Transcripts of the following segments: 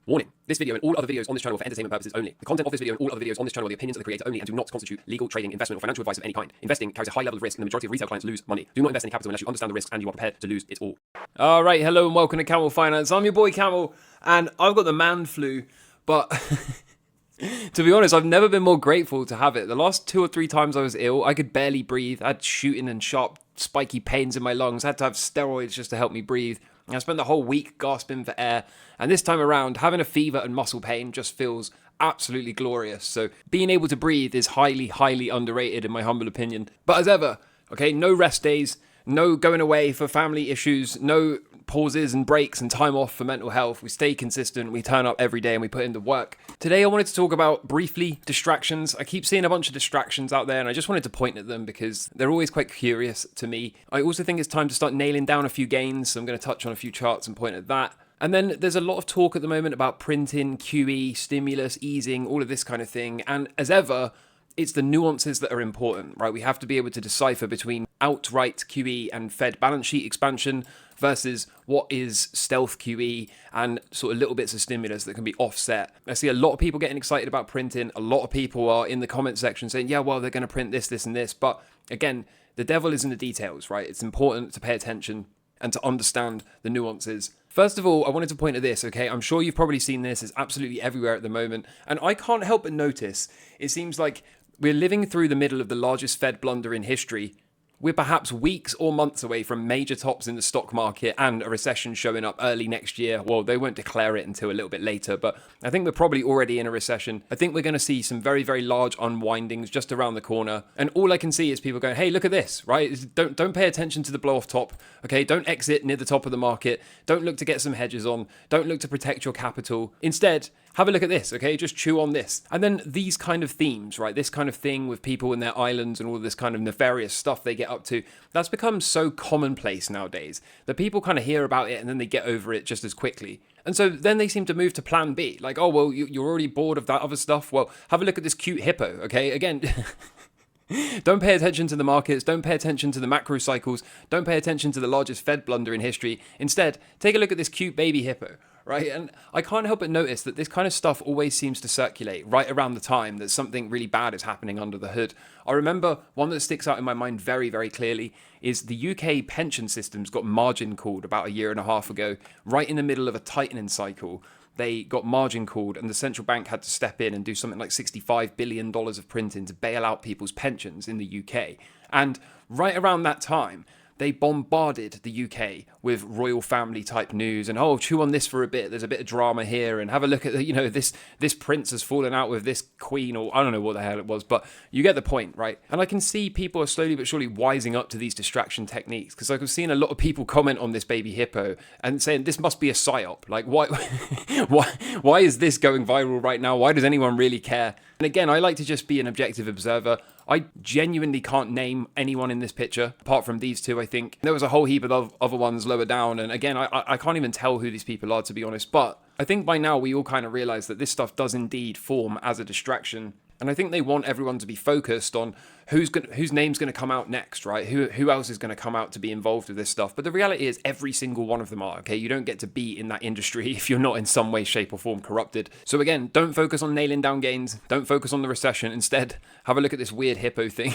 Warning. This video and all other videos on this channel are for entertainment purposes only. The content of this video and all other videos on this channel are the opinions of the creator only and do not constitute legal, trading, investment, or financial advice of any kind. Investing carries a high level of risk and the majority of retail clients lose money. Do not invest any capital unless you understand the risks and you are prepared to lose it all. Alright, hello and welcome to Camel Finance. I'm your boy Camel and I've got the man flu, but to be honest, I've never been more grateful to have it. The last 2 or 3 times I was ill, I could barely breathe. I had shooting and sharp, spiky pains in my lungs. I had to have steroids just to help me breathe. I spent the whole week gasping for air, and this time around, having a fever and muscle pain just feels absolutely glorious. So being able to breathe is highly, highly underrated in my humble opinion. But as ever, okay, no rest days, no going away for family issues, no pauses and breaks and time off for mental health. We stay consistent, we turn up every day and we put in the work. Today I wanted to talk about, briefly, distractions. I keep seeing a bunch of distractions out there and I just wanted to point at them because they're always quite curious to me. I also think it's time to start nailing down a few gains, so I'm going to touch on a few charts and point at that. And then there's a lot of talk at the moment about printing, QE, stimulus, easing, all of this kind of thing. And as ever, it's the nuances that are important, right? We have to be able to decipher between outright QE and Fed balance sheet expansion versus what is stealth QE and sort of little bits of stimulus that can be offset. I see a lot of people getting excited about printing. A lot of people are in the comment section saying, yeah, well, they're going to print this, this, and this. But again, the devil is in the details, right? It's important to pay attention and to understand the nuances. First of all, I wanted to point at this, okay? I'm sure you've probably seen this. It's absolutely everywhere at the moment. And I can't help but notice, it seems like we're living through the middle of the largest Fed blunder in history. We're perhaps weeks or months away from major tops in the stock market and a recession showing up early next year. Well, they won't declare it until a little bit later, but I think we're probably already in a recession. I think we're going to see some very, very large unwindings just around the corner. And all I can see is people going, hey, look at this, right? Don't pay attention to the blow off top, okay? Don't exit near the top of the market. Don't look to get some hedges on. Don't look to protect your capital. Instead, have a look at this, okay? Just chew on this. And then these kind of themes, right? This kind of thing with people in their islands and all this kind of nefarious stuff they get up to, that's become so commonplace nowadays that people kind of hear about it and then they get over it just as quickly. And so then they seem to move to plan B. Like, oh, well, you're already bored of that other stuff. Well, have a look at this cute hippo, okay? Again, don't pay attention to the markets. Don't pay attention to the macro cycles. Don't pay attention to the largest Fed blunder in history. Instead, take a look at this cute baby hippo. Right? And I can't help but notice that this kind of stuff always seems to circulate right around the time that something really bad is happening under the hood. I remember one that sticks out in my mind very, very clearly is the UK pension systems got margin called about 1.5 years ago, right in the middle of a tightening cycle. They got margin called and the central bank had to step in and do something like $65 billion of printing to bail out people's pensions in the UK. And right around that time, they bombarded the UK with royal family type news and, oh, chew on this for a bit. There's a bit of drama here and have a look at, this prince has fallen out with this queen, or I don't know what the hell it was, but you get the point, right? And I can see people are slowly but surely wising up to these distraction techniques because I've seen a lot of people comment on this baby hippo and saying this must be a psyop. Like, why, why is this going viral right now? Why does anyone really care? And again, I like to just be an objective observer. I genuinely can't name anyone in this picture, apart from these two, I think. There was a whole heap of other ones lower down, and again, I can't even tell who these people are, to be honest, but I think by now we all kind of realize that this stuff does indeed form as a distraction, and I think they want everyone to be focused on whose name's going to come out next, right? Who else is going to come out to be involved with this stuff? But the reality is every single one of them are, okay? You don't get to be in that industry if you're not in some way, shape or form corrupted. So again, don't focus on nailing down gains. Don't focus on the recession. Instead, have a look at this weird hippo thing.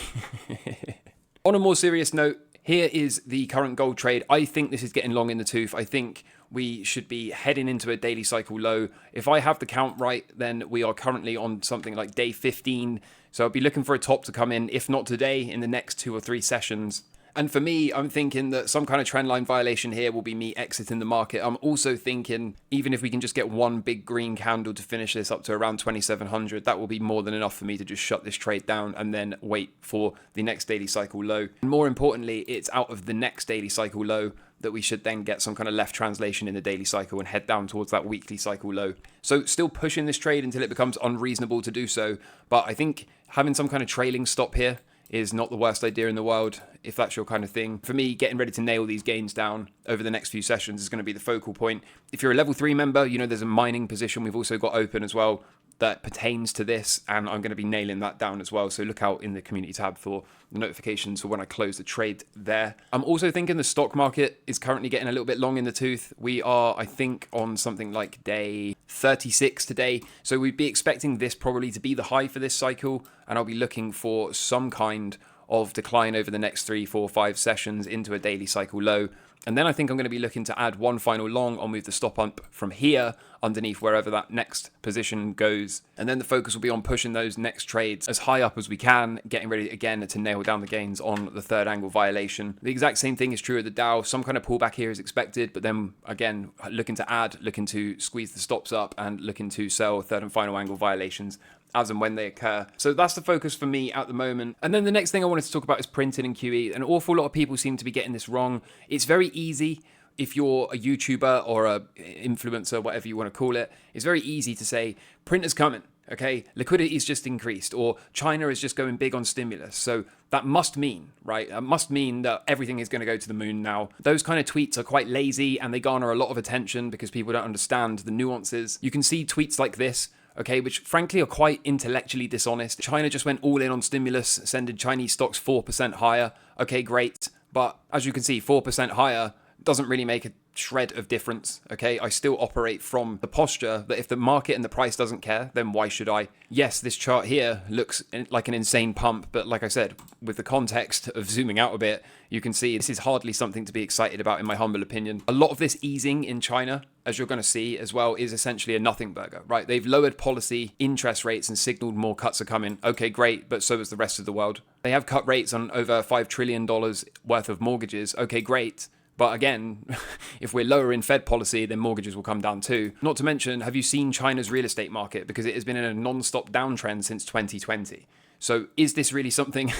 On a more serious note, here is the current gold trade. I think this is getting long in the tooth. I think we should be heading into a daily cycle low. If I have the count right, then we are currently on something like day 15. So I'll be looking for a top to come in, if not today, in the next 2 or 3 sessions. And for me, I'm thinking that some kind of trendline violation here will be me exiting the market. I'm also thinking, even if we can just get one big green candle to finish this up to around 2,700, that will be more than enough for me to just shut this trade down and then wait for the next daily cycle low. And more importantly, it's out of the next daily cycle low that we should then get some kind of left translation in the daily cycle and head down towards that weekly cycle low. So still pushing this trade until it becomes unreasonable to do so. But I think having some kind of trailing stop here is not the worst idea in the world, if that's your kind of thing. For me, getting ready to nail these gains down over the next few sessions is going to be the focal point. If you're a level 3 member, there's a mining position we've also got open as well. that pertains to this, and I'm going to be nailing that down as well. So look out in the community tab for the notifications for when I close the trade there. I'm also thinking the stock market is currently getting a little bit long in the tooth. We are, I think, on something like day 36 today. So we'd be expecting this probably to be the high for this cycle, and I'll be looking for some kind of decline over the next 3, 4, 5 sessions into a daily cycle low. And then I think I'm going to be looking to add one final long. I'll move the stop up from here underneath wherever that next position goes. And then the focus will be on pushing those next trades as high up as we can, getting ready again to nail down the gains on the third angle violation. The exact same thing is true of the Dow. Some kind of pullback here is expected, but then again, looking to add, looking to squeeze the stops up, and looking to sell third and final angle violations as and when they occur. So that's the focus for me at the moment. And then the next thing I wanted to talk about is printing and QE. An awful lot of people seem to be getting this wrong. It's very easy if you're a YouTuber or a influencer, whatever you want to call it. It's very easy to say, printer's coming, okay? Liquidity's just increased, or China is just going big on stimulus. So that must mean, right? That must mean that everything is going to go to the moon now. Those kind of tweets are quite lazy and they garner a lot of attention because people don't understand the nuances. You can see tweets like this, okay, which frankly are quite intellectually dishonest. China just went all in on stimulus, sending Chinese stocks 4% higher. Okay, great. But as you can see, 4% higher doesn't really make a shred of difference, okay? I still operate from the posture that if the market and the price doesn't care, then why should I? Yes, this chart here looks like an insane pump, but like I said, with the context of zooming out a bit, you can see this is hardly something to be excited about in my humble opinion. A lot of this easing in China, as you're going to see as well, is essentially a nothing burger, right? They've lowered policy interest rates and signaled more cuts are coming. Okay, great, but so is the rest of the world. They have cut rates on over $5 trillion worth of mortgages. Okay, great. But again, if we're lowering Fed policy, then mortgages will come down too. Not to mention, have you seen China's real estate market? Because it has been in a non-stop downtrend since 2020. So is this really something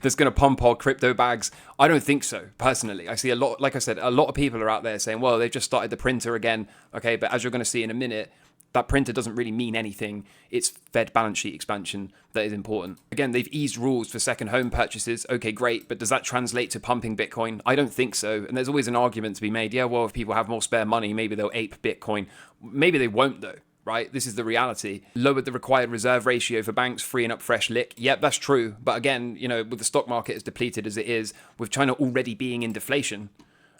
that's going to pump our crypto bags? I don't think so, personally. I see a lot, like I said, a lot of people are out there saying, well, they've just started the printer again. Okay, but as you're going to see in a minute, that printer doesn't really mean anything. It's Fed balance sheet expansion that is important. Again, they've eased rules for second home purchases. Okay, great. But does that translate to pumping Bitcoin? I don't think so. And there's always an argument to be made. Yeah, well, if people have more spare money, maybe they'll ape Bitcoin. Maybe they won't though, right? This is the reality. Lowered the required reserve ratio for banks, freeing up fresh lick. Yep, that's true. But again, you know, with the stock market as depleted as it is, with China already being in deflation,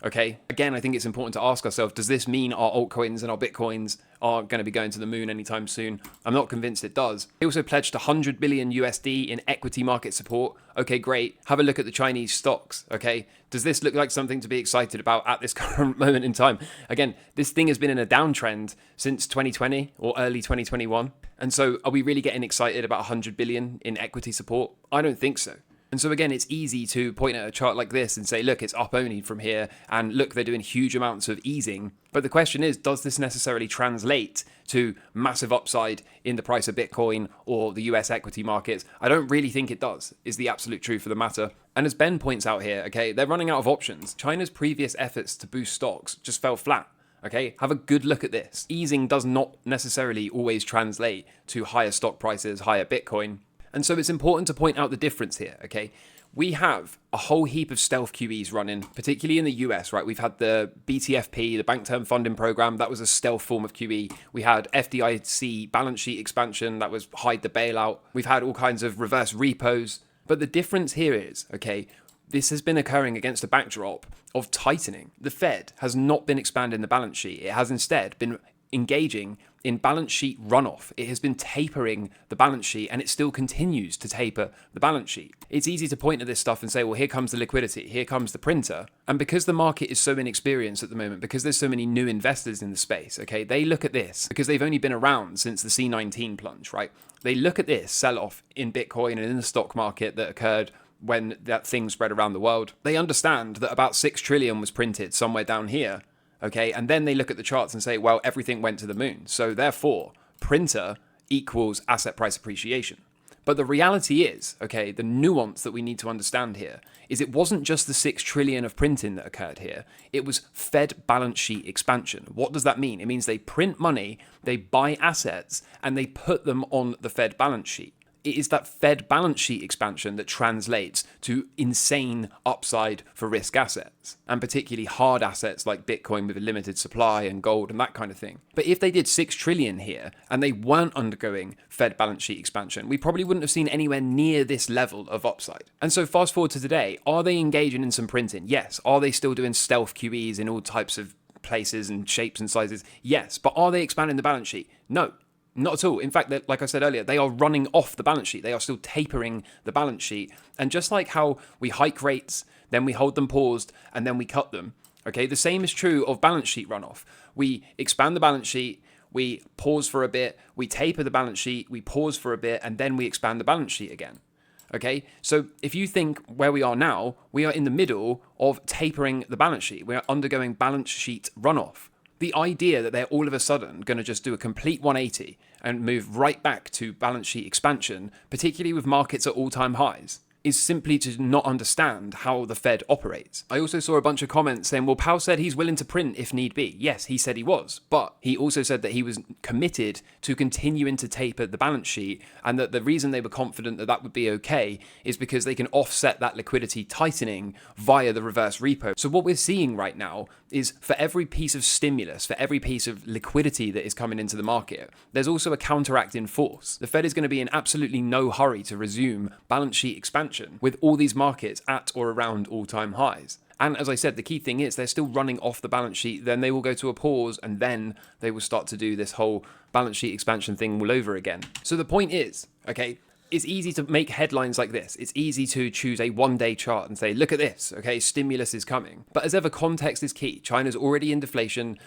okay, again, I think it's important to ask ourselves, does this mean our altcoins and our Bitcoins are going to be going to the moon anytime soon? I'm not convinced it does. They also pledged 100 billion USD in equity market support. Okay, great. Have a look at the Chinese stocks, okay? Does this look like something to be excited about at this current moment in time? Again, this thing has been in a downtrend since 2020 or early 2021. And so are we really getting excited about 100 billion in equity support? I don't think so. And so again, it's easy to point at a chart like this and say, look, it's up only from here. And look, they're doing huge amounts of easing. But the question is, does this necessarily translate to massive upside in the price of Bitcoin or the US equity markets? I don't really think it does, is the absolute truth of the matter. And as Ben points out here, okay, they're running out of options. China's previous efforts to boost stocks just fell flat. Okay, have a good look at this. Easing does not necessarily always translate to higher stock prices, higher Bitcoin. And so it's important to point out the difference here, okay? We have a whole heap of stealth QEs running, particularly in the US, right? We've had the BTFP, the Bank Term Funding Program, that was a stealth form of QE. We had FDIC balance sheet expansion, that was hide the bailout. We've had all kinds of reverse repos. But the difference here is, okay, this has been occurring against a backdrop of tightening. The Fed has not been expanding the balance sheet. It has instead been engaging in balance sheet runoff. It has been tapering the balance sheet, and it still continues to taper the balance sheet. It's easy to point at this stuff and say, well, here comes the liquidity, here comes the printer. And because the market is so inexperienced at the moment, because there's so many new investors in the space, okay, they look at this, because they've only been around since the C19 plunge, right? They look at this sell-off in Bitcoin and in the stock market that occurred when that thing spread around the world. They understand that about 6 trillion was printed somewhere down here. Okay, and then they look at the charts and say, well, everything went to the moon. So therefore, printer equals asset price appreciation. But the reality is, okay, the nuance that we need to understand here is it wasn't just the 6 trillion of printing that occurred here. It was Fed balance sheet expansion. What does that mean? It means they print money, they buy assets, and they put them on the Fed balance sheet. it is that Fed balance sheet expansion that translates to insane upside for risk assets, and particularly hard assets like Bitcoin with a limited supply and gold and that kind of thing. But if they did 6 trillion here and they weren't undergoing Fed balance sheet expansion, we probably wouldn't have seen anywhere near this level of upside. And so fast forward to today, are they engaging in some printing? Yes. Are they still doing stealth QEs in all types of places and shapes and sizes? Yes. But are they expanding the balance sheet? No. Not at all. In fact, like I said earlier, they are running off the balance sheet. They are still tapering the balance sheet. And just like how we hike rates, then we hold them paused, and then we cut them, okay, the same is true of balance sheet runoff. We expand the balance sheet, we pause for a bit, we taper the balance sheet, we pause for a bit, and then we expand the balance sheet again. Okay, so if you think where we are now, we are in the middle of tapering the balance sheet. We are undergoing balance sheet runoff. The idea that they're all of a sudden going to just do a complete 180 and move right back to balance sheet expansion, particularly with markets at all-time highs, is simply to not understand how the Fed operates. I also saw a bunch of comments saying, well, Powell said he's willing to print if need be. Yes, he said he was, but he also said that he was committed to continuing to taper the balance sheet, and that the reason they were confident that that would be okay is because they can offset that liquidity tightening via the reverse repo. So what we're seeing right now is for every piece of stimulus, for every piece of liquidity that is coming into the market, there's also a counteracting force. The Fed is going to be in absolutely no hurry to resume balance sheet expansion with all these markets at or around all-time highs. And as I said, the key thing is they're still running off the balance sheet, then they will go to a pause, and then they will start to do this whole balance sheet expansion thing all over again. So the point is, okay, it's easy to make headlines like this. It's easy to choose a one-day chart and say, look at this, okay, stimulus is coming. But as ever, context is key. China's already in deflation.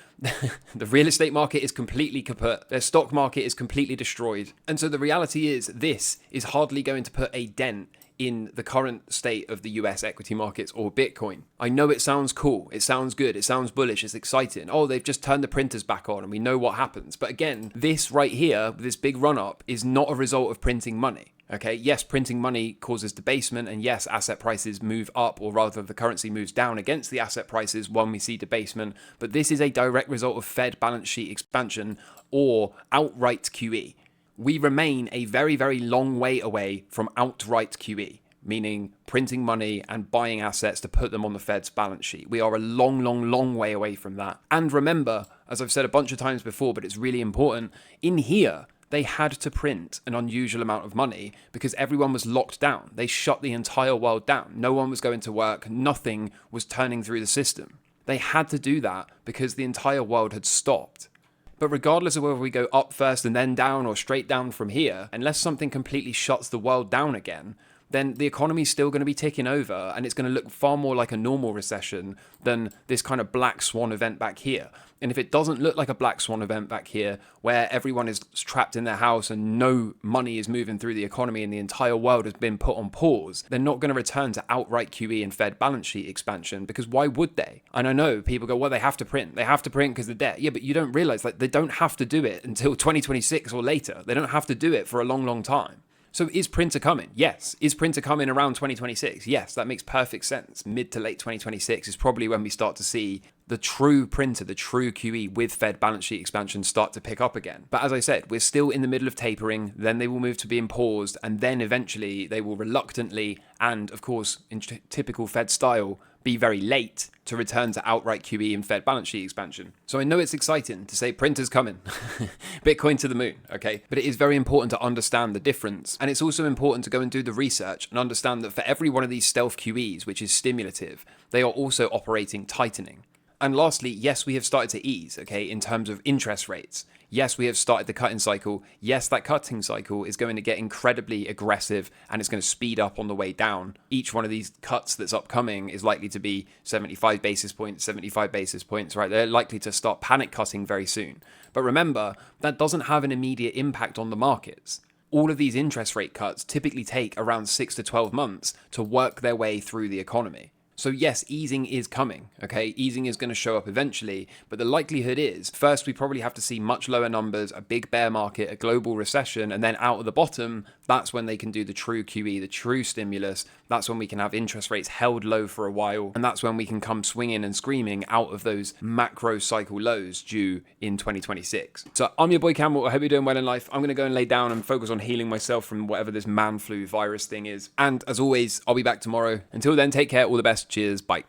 The real estate market is completely kaput. Their stock market is completely destroyed. And so the reality is this is hardly going to put a dent in the current state of the US equity markets or Bitcoin. I know it sounds cool, it sounds good, it sounds bullish, it's exciting. Oh, they've just turned the printers back on and we know what happens. But again, this right here, this big run up, is not a result of printing money. Okay, yes, printing money causes debasement, and yes, asset prices move up, or rather the currency moves down against the asset prices when we see debasement, but this is a direct result of Fed balance sheet expansion or outright QE. We remain a very, very long way away from outright QE, meaning printing money and buying assets to put them on the Fed's balance sheet. We are a long, long, long way away from that. And remember, as I've said a bunch of times before, but it's really important, in here, they had to print an unusual amount of money because everyone was locked down. They shut the entire world down. No one was going to work. Nothing was turning through the system. They had to do that because the entire world had stopped. But regardless of whether we go up first and then down or straight down from here, unless something completely shuts the world down again, then the economy's still going to be ticking over, and it's going to look far more like a normal recession than this kind of black swan event back here. And if it doesn't look like a black swan event back here, where everyone is trapped in their house and no money is moving through the economy and the entire world has been put on pause, they're not going to return to outright QE and Fed balance sheet expansion, because why would they? And I know people go, well, they have to print. They have to print because of debt. Yeah, but you don't realize, like, they don't have to do it until 2026 or later. They don't have to do it for a long, long time. So is printer coming? Yes. Is printer coming around 2026? Yes, that makes perfect sense. Mid to late 2026 is probably when we start to see the true printer, the true QE with Fed balance sheet expansion start to pick up again. But as I said, we're still in the middle of tapering, then they will move to being paused, and then eventually they will reluctantly, and of course in typical Fed style, be very late to return to outright QE and Fed balance sheet expansion. So I know it's exciting to say printer's coming, Bitcoin to the moon, okay? But it is very important to understand the difference. And it's also important to go and do the research and understand that for every one of these stealth QEs, which is stimulative, they are also operating tightening. And lastly, yes, we have started to ease, okay, in terms of interest rates. Yes, we have started the cutting cycle. Yes, that cutting cycle is going to get incredibly aggressive and it's going to speed up on the way down. Each one of these cuts that's upcoming is likely to be 75 basis points, right? They're likely to start panic cutting very soon. But remember, that doesn't have an immediate impact on the markets. All of these interest rate cuts typically take around 6 to 12 months to work their way through the economy. So yes, easing is coming, okay? Easing is going to show up eventually, but the likelihood is, first we probably have to see much lower numbers, a big bear market, a global recession, and then out of the bottom, that's when they can do the true QE, the true stimulus. That's when we can have interest rates held low for a while. And that's when we can come swinging and screaming out of those macro cycle lows due in 2026. So I'm your boy Camel. I hope you're doing well in life. I'm going to go and lay down and focus on healing myself from whatever this man flu virus thing is. And as always, I'll be back tomorrow. Until then, take care. All the best. Cheers. Bye.